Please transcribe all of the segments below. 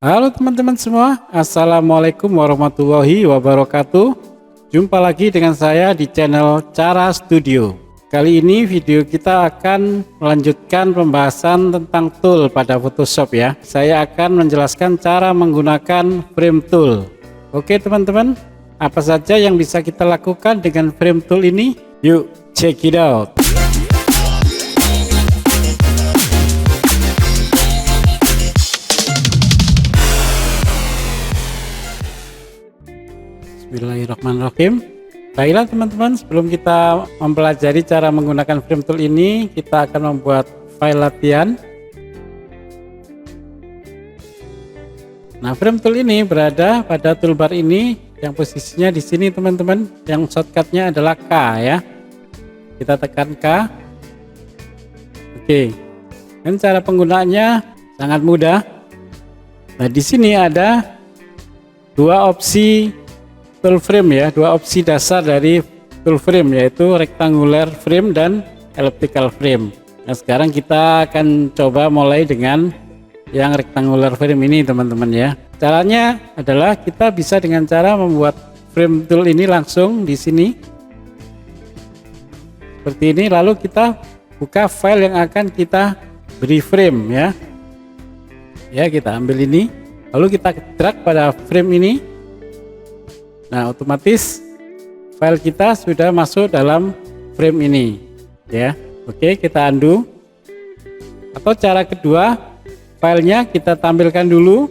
Halo teman-teman semua, Assalamualaikum warahmatullahi wabarakatuh. Jumpa lagi dengan saya di channel Cara Studio. Kali ini video kita akan melanjutkan pembahasan tentang tool pada Photoshop ya. Saya akan menjelaskan cara menggunakan frame tool. Oke teman-teman, apa saja yang bisa kita lakukan dengan frame tool ini? Yuk check it out. Bismillahirrahmanirrahim. Baiklah teman-teman, sebelum kita mempelajari cara menggunakan frame tool ini, kita akan membuat file latihan. Nah, frame tool ini berada pada toolbar ini, yang posisinya di sini teman-teman, yang shortcutnya adalah K ya. Kita tekan K. Oke. Dan cara penggunaannya sangat mudah. Nah, di sini ada dua opsi tool frame ya, dua opsi dasar dari tool frame, yaitu rectangular frame dan elliptical frame. Nah, sekarang kita akan coba mulai dengan yang rectangular frame ini teman-teman ya. Caranya adalah kita bisa dengan cara membuat frame tool ini langsung di sini seperti ini, lalu kita buka file yang akan kita beri frame ya. Ya, kita ambil ini, lalu kita drag pada frame ini. Nah, otomatis file kita sudah masuk dalam frame ini ya. Oke, kita undo. Atau cara kedua, filenya kita tampilkan dulu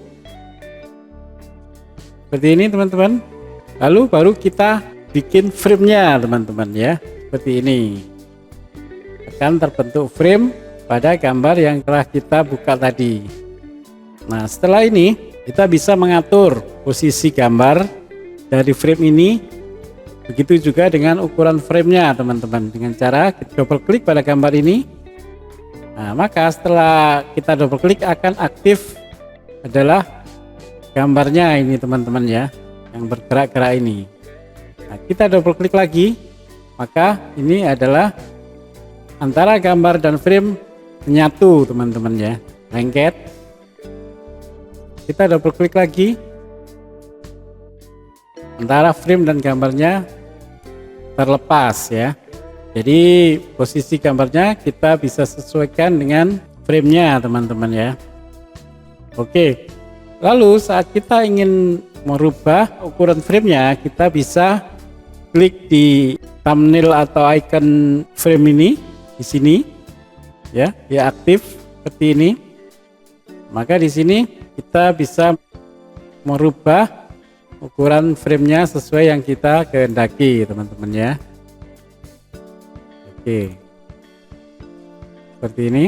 seperti ini teman-teman, lalu baru kita bikin framenya teman-teman ya, seperti ini. Akan terbentuk frame pada gambar yang telah kita buka tadi. Nah, setelah ini kita bisa mengatur posisi gambar dari frame ini, begitu juga dengan ukuran framenya teman-teman, dengan cara kita double klik pada gambar ini. Nah, maka setelah kita double klik akan aktif adalah gambarnya ini teman-teman ya, yang bergerak-gerak ini. Nah, kita double klik lagi, maka ini adalah antara gambar dan frame menyatu teman-teman ya, lengket. Kita double klik lagi, antara frame dan gambarnya terlepas ya. Jadi posisi gambarnya kita bisa sesuaikan dengan framenya teman-teman ya. Oke, lalu saat kita ingin merubah ukuran framenya, kita bisa klik di thumbnail atau icon frame ini di sini ya, dia aktif seperti ini. Maka di sini kita bisa merubah ukuran framenya sesuai yang kita kehendaki teman-teman ya. Oke, seperti ini.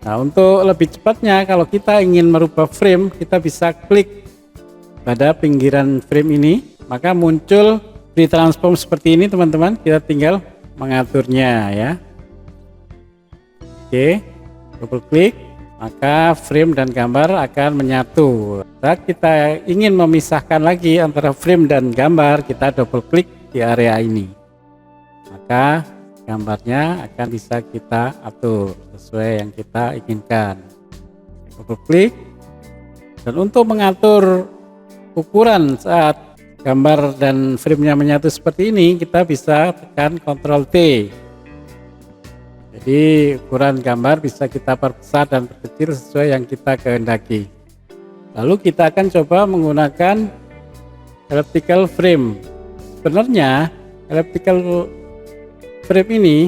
Nah, untuk lebih cepatnya kalau kita ingin merubah frame, kita bisa klik pada pinggiran frame ini, maka muncul free transform seperti ini teman-teman. Kita tinggal mengaturnya ya. Oke, double klik, maka frame dan gambar akan menyatu. Saat kita ingin memisahkan lagi antara frame dan gambar, kita double klik di area ini, maka gambarnya akan bisa kita atur sesuai yang kita inginkan. Double klik. Dan untuk mengatur ukuran saat gambar dan framenya menyatu seperti ini, kita bisa tekan Ctrl T. Jadi ukuran gambar bisa kita perbesar dan perkecil sesuai yang kita kehendaki. Lalu kita akan coba menggunakan elliptical frame. Sebenarnya elliptical frame ini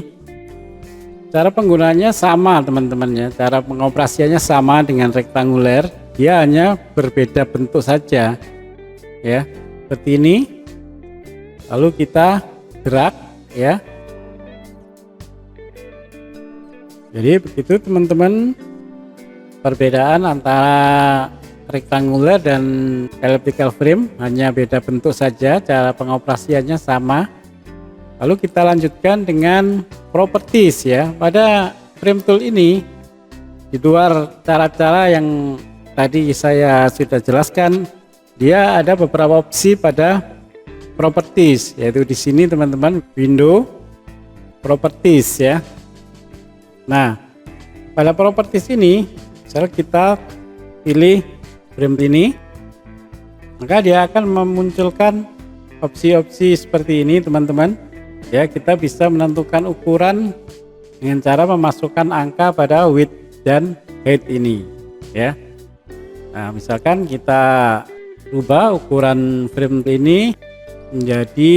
cara penggunaannya sama teman-teman ya. Cara pengoperasiannya sama dengan rectangular, dia hanya berbeda bentuk saja ya. Seperti ini. Lalu kita drag ya. Jadi begitu teman-teman perbedaan antara rectangular dan elliptical frame, hanya beda bentuk saja, cara pengoperasiannya sama. Lalu kita lanjutkan dengan properties ya. Pada frame tool ini, di luar cara-cara yang tadi saya sudah jelaskan, dia ada beberapa opsi pada properties, yaitu di sini teman-teman, window properties ya. Nah, pada properties ini, misalnya kita pilih frame ini, maka dia akan memunculkan opsi-opsi seperti ini teman-teman. Ya, kita bisa menentukan ukuran dengan cara memasukkan angka pada width dan height ini ya. Nah, misalkan kita rubah ukuran frame ini menjadi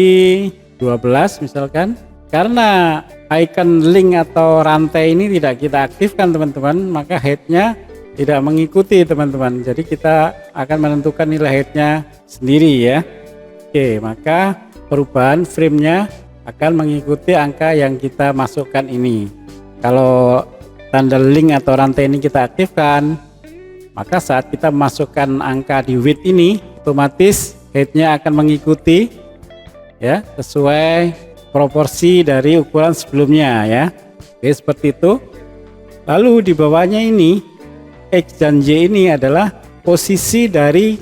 12 misalkan. Karena icon link atau rantai ini tidak kita aktifkan teman-teman, maka headnya tidak mengikuti teman-teman. Jadi kita akan menentukan nilai headnya sendiri ya. Oke, maka perubahan framenya akan mengikuti angka yang kita masukkan ini. Kalau tanda link atau rantai ini kita aktifkan, maka saat kita masukkan angka di width ini, otomatis headnya akan mengikuti ya, sesuai proporsi dari ukuran sebelumnya ya. Oke, seperti itu. Lalu di bawahnya ini X dan Y ini adalah posisi dari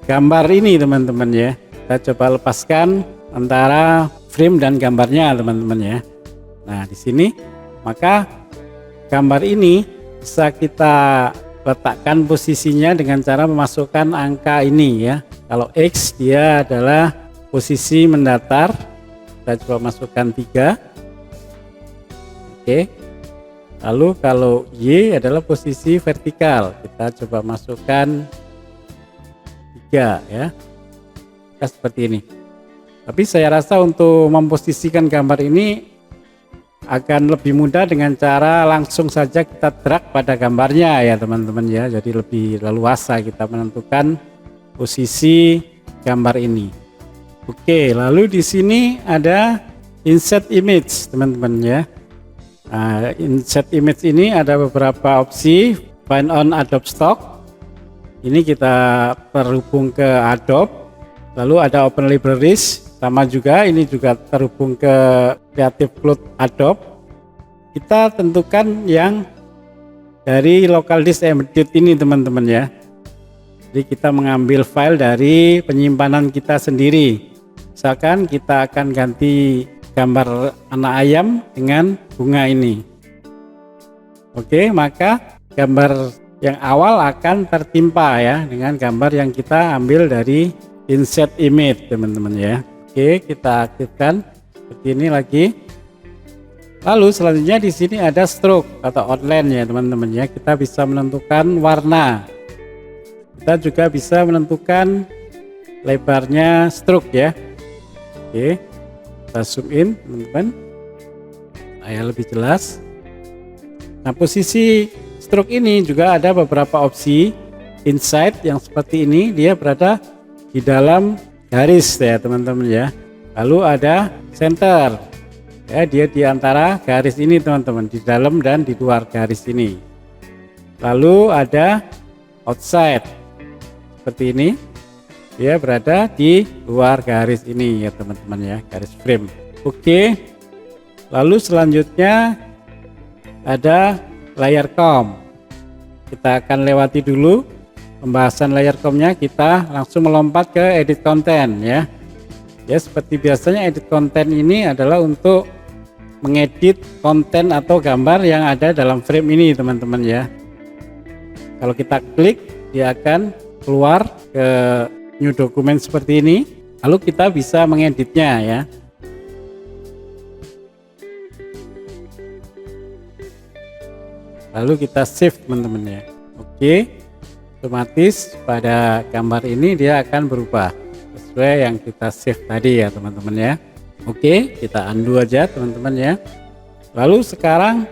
gambar ini teman-teman ya. Kita coba lepaskan antara frame dan gambarnya teman-teman ya. Nah, di sini maka gambar ini bisa kita letakkan posisinya dengan cara memasukkan angka ini ya. Kalau X dia adalah posisi mendatar, kita coba masukkan 3. Oke. Lalu kalau Y adalah posisi vertikal, kita coba masukkan 3 ya. Seperti ini. Tapi saya rasa untuk memposisikan gambar ini akan lebih mudah dengan cara langsung saja kita drag pada gambarnya ya teman-teman ya. Jadi lebih leluasa kita menentukan posisi gambar ini. Oke, lalu di sini ada insert image teman-teman ya. Nah, insert image ini ada beberapa opsi. Find on Adobe Stock. Ini kita terhubung ke Adobe. Lalu ada Open Libraries, sama juga ini juga terhubung ke Creative Cloud Adobe. Kita tentukan yang dari local disk embedded ini teman-teman ya. Jadi kita mengambil file dari penyimpanan kita sendiri. Misalkan kita akan ganti gambar anak ayam dengan bunga ini. Oke, maka gambar yang awal akan tertimpa ya dengan gambar yang kita ambil dari insert image teman-teman ya. Oke, kita aktifkan seperti ini lagi. Lalu selanjutnya di sini ada stroke atau outline ya teman-teman ya. Kita bisa menentukan warna. Kita juga bisa menentukan lebarnya stroke ya. Oke, kita zoom in teman-teman. Supaya lebih jelas. Nah, posisi stroke ini juga ada beberapa opsi. Inside yang seperti ini dia berada di dalam garis ya teman-teman ya. Lalu ada center ya, dia di antara garis ini teman-teman, di dalam dan di luar garis ini. Lalu ada outside seperti ini, dia berada di luar garis ini ya teman-teman ya, garis frame. Oke, lalu selanjutnya ada layer com. Kita akan lewati dulu pembahasan layer com-nya, kita langsung melompat ke edit content ya. Ya, seperti biasanya edit content ini adalah untuk mengedit konten atau gambar yang ada dalam frame ini teman-teman ya. Kalau kita klik, dia akan keluar ke new document seperti ini, lalu kita bisa mengeditnya ya. Lalu kita save teman-teman ya. Oke, otomatis pada gambar ini dia akan berubah sesuai yang kita save tadi ya teman-teman ya. Oke, kita undo aja teman-teman ya. Lalu sekarang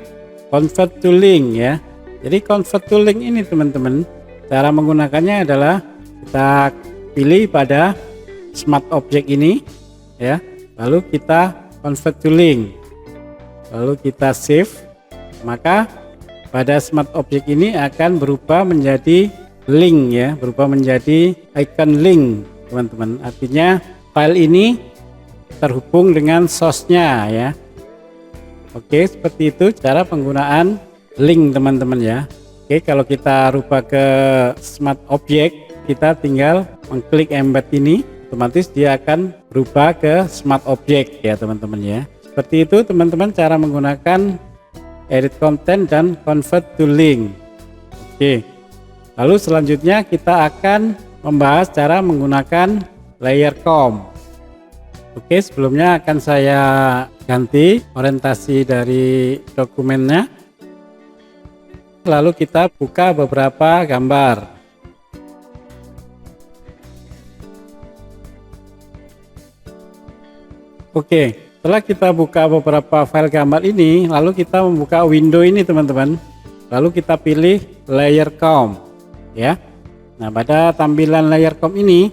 convert to link ya. Jadi convert to link ini teman-teman, cara menggunakannya adalah kita pilih pada smart object ini ya. Lalu kita convert to link. Lalu kita save. Maka pada smart object ini akan berubah menjadi link ya, berubah menjadi icon link teman-teman. Artinya file ini terhubung dengan source-nya ya. Oke, seperti itu cara penggunaan link teman-teman ya. Oke, kalau kita rubah ke smart object, kita tinggal mengklik embed ini, otomatis dia akan berubah ke smart object ya teman-teman ya. Seperti itu teman-teman cara menggunakan edit content dan convert to link. Oke, Lalu selanjutnya kita akan membahas cara menggunakan layer comb. Oke, sebelumnya akan saya ganti orientasi dari dokumennya. Lalu kita buka beberapa gambar. Oke, setelah kita buka beberapa file gambar ini, lalu kita membuka window ini teman-teman. Lalu kita pilih layer comb. Ya, nah pada tampilan layer comb ini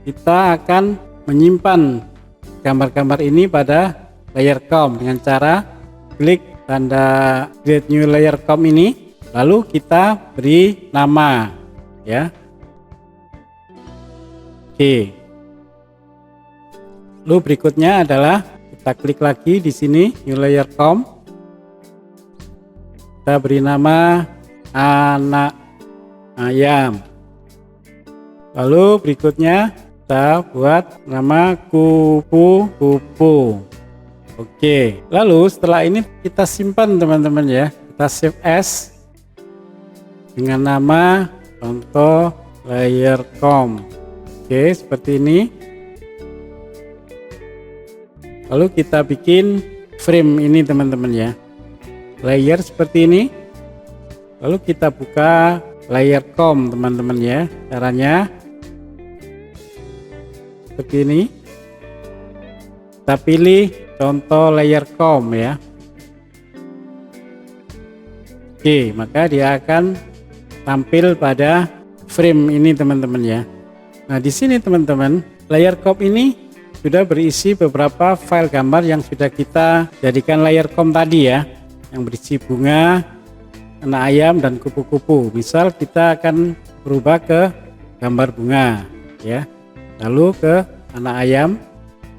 kita akan menyimpan gambar-gambar ini pada layer comb dengan cara klik tanda create new layer comb ini, lalu kita beri nama, ya. Oke. Lalu berikutnya adalah kita klik lagi di sini new layer comb, kita beri nama anak ayam. Lalu berikutnya kita buat nama kupu-kupu. Oke, lalu setelah ini kita simpan teman-teman ya, kita save as dengan nama contoh layer comb. Oke, seperti ini. Lalu kita bikin frame ini teman-teman ya, layer seperti ini. Lalu kita buka layer comb teman-teman ya, caranya seperti ini. Kita pilih contoh layer comb ya. Oke, maka dia akan tampil pada frame ini teman-teman ya. Nah di sini teman-teman, layer comb ini sudah berisi beberapa file gambar yang sudah kita jadikan layer comb tadi ya, yang berisi bunga, anak ayam dan kupu-kupu. Misal kita akan berubah ke gambar bunga ya, lalu ke anak ayam.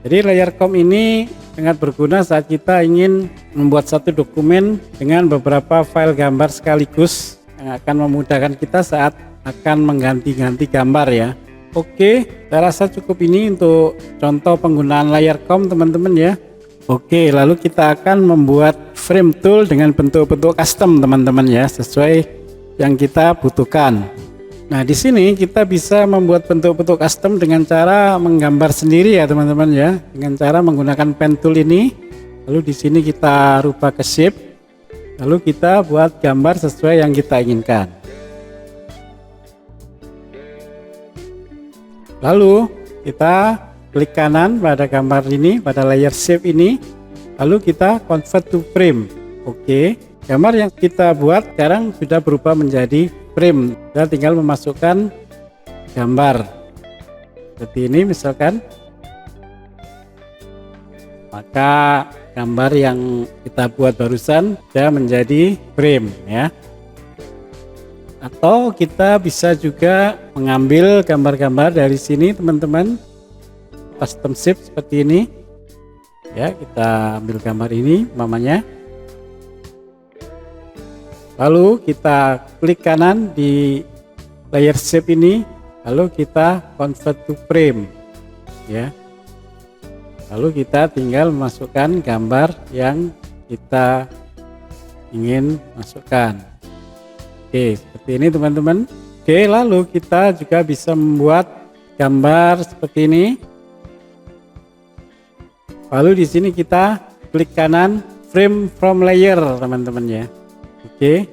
Jadi layer comb ini sangat berguna saat kita ingin membuat satu dokumen dengan beberapa file gambar sekaligus, yang akan memudahkan kita saat akan mengganti-ganti gambar ya. Oke, saya rasa cukup ini untuk contoh penggunaan layer comb teman-teman ya. Oke, lalu kita akan membuat frame tool dengan bentuk-bentuk custom teman-teman ya, sesuai yang kita butuhkan. Nah, di sini kita bisa membuat bentuk-bentuk custom dengan cara menggambar sendiri ya teman-teman ya, dengan cara menggunakan pen tool ini. Lalu di sini kita rubah ke shape, lalu kita buat gambar sesuai yang kita inginkan. Lalu kita klik kanan pada gambar ini, pada layer shape ini, lalu kita convert to frame. Oke, gambar yang kita buat sekarang sudah berubah menjadi frame. Kita tinggal memasukkan gambar seperti ini misalkan, maka gambar yang kita buat barusan sudah menjadi frame ya. Atau kita bisa juga mengambil gambar-gambar dari sini teman-teman, custom shape seperti ini ya. Kita ambil gambar ini umpamanya, lalu kita klik kanan di layer shape ini, lalu kita convert to frame ya. Lalu kita tinggal memasukkan gambar yang kita ingin masukkan. Oke, seperti ini teman-teman. Oke, lalu kita juga bisa membuat gambar seperti ini. Lalu di sini kita klik kanan frame from layer teman-teman ya. Oke.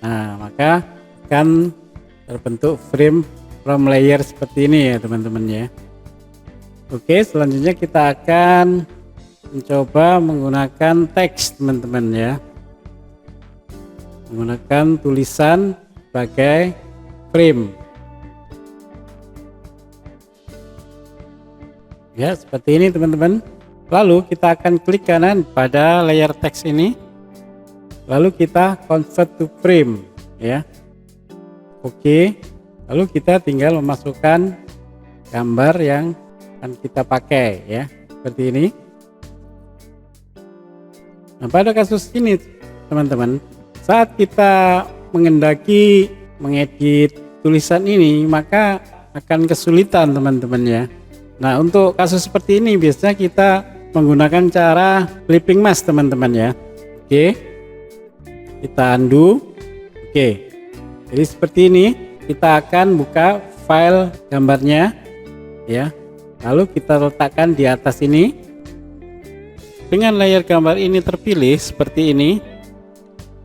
Nah, maka akan terbentuk frame from layer seperti ini ya teman-teman ya. Oke, selanjutnya kita akan mencoba menggunakan teks teman-teman ya. Menggunakan tulisan sebagai frame. Ya, seperti ini teman-teman. Lalu kita akan klik kanan pada layer teks ini. Lalu kita convert to frame ya. Oke. Lalu kita tinggal memasukkan gambar yang akan kita pakai ya. Seperti ini. Nah, pada kasus ini teman-teman, saat kita mengendaki mengedit tulisan ini, maka akan kesulitan teman-teman ya. Nah, untuk kasus seperti ini biasanya kita menggunakan cara clipping mask teman-teman ya. Oke, kita undo. Oke, Jadi seperti ini, kita akan buka file gambarnya ya. Lalu kita letakkan di atas ini. Dengan layer gambar ini terpilih seperti ini,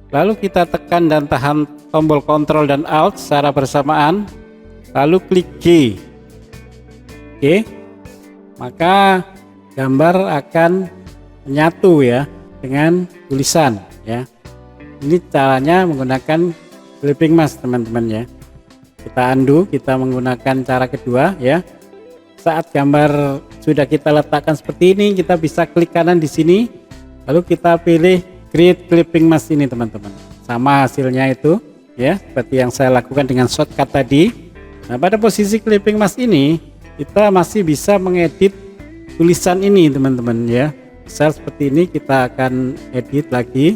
lalu kita tekan dan tahan tombol Ctrl dan Alt secara bersamaan, lalu klik G. Oke, maka gambar akan menyatu ya dengan tulisan ya. Ini caranya menggunakan clipping mask teman-teman ya. Kita undo, kita menggunakan cara kedua ya. Saat gambar sudah kita letakkan seperti ini, kita bisa klik kanan di sini, lalu kita pilih create clipping mask ini teman-teman. Sama hasilnya itu ya, seperti yang saya lakukan dengan shortcut tadi. Nah, pada posisi clipping mask ini kita masih bisa mengedit tulisan ini teman-teman ya. Misal seperti ini, kita akan edit lagi.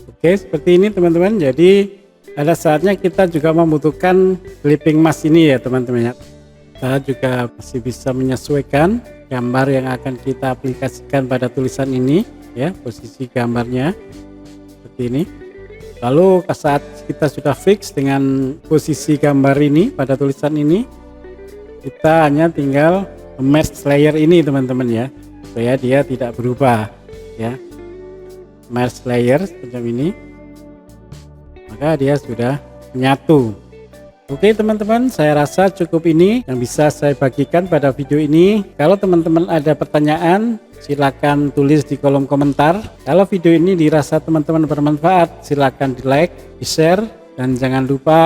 Oke, seperti ini teman-teman. Jadi ada saatnya kita juga membutuhkan clipping mask ini ya teman-teman ya. Kita juga masih bisa menyesuaikan gambar yang akan kita aplikasikan pada tulisan ini ya, posisi gambarnya seperti ini. Lalu saat kita sudah fix dengan posisi gambar ini pada tulisan ini, kita hanya tinggal merge layer ini teman-teman ya, supaya dia tidak berubah ya. Merge layer seperti ini, maka dia sudah menyatu. Oke teman-teman, saya rasa cukup ini yang bisa saya bagikan pada video ini. Kalau teman-teman ada pertanyaan, silakan tulis di kolom komentar. Kalau video ini dirasa teman-teman bermanfaat, silakan di like, di share, dan jangan lupa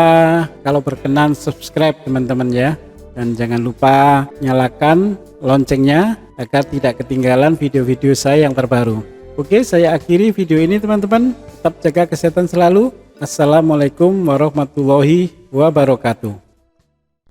kalau berkenan subscribe teman-teman ya. Dan jangan lupa nyalakan loncengnya agar tidak ketinggalan video-video saya yang terbaru. Oke, saya akhiri video ini teman-teman. Tetap jaga kesehatan selalu. Assalamualaikum warahmatullahi wabarakatuh.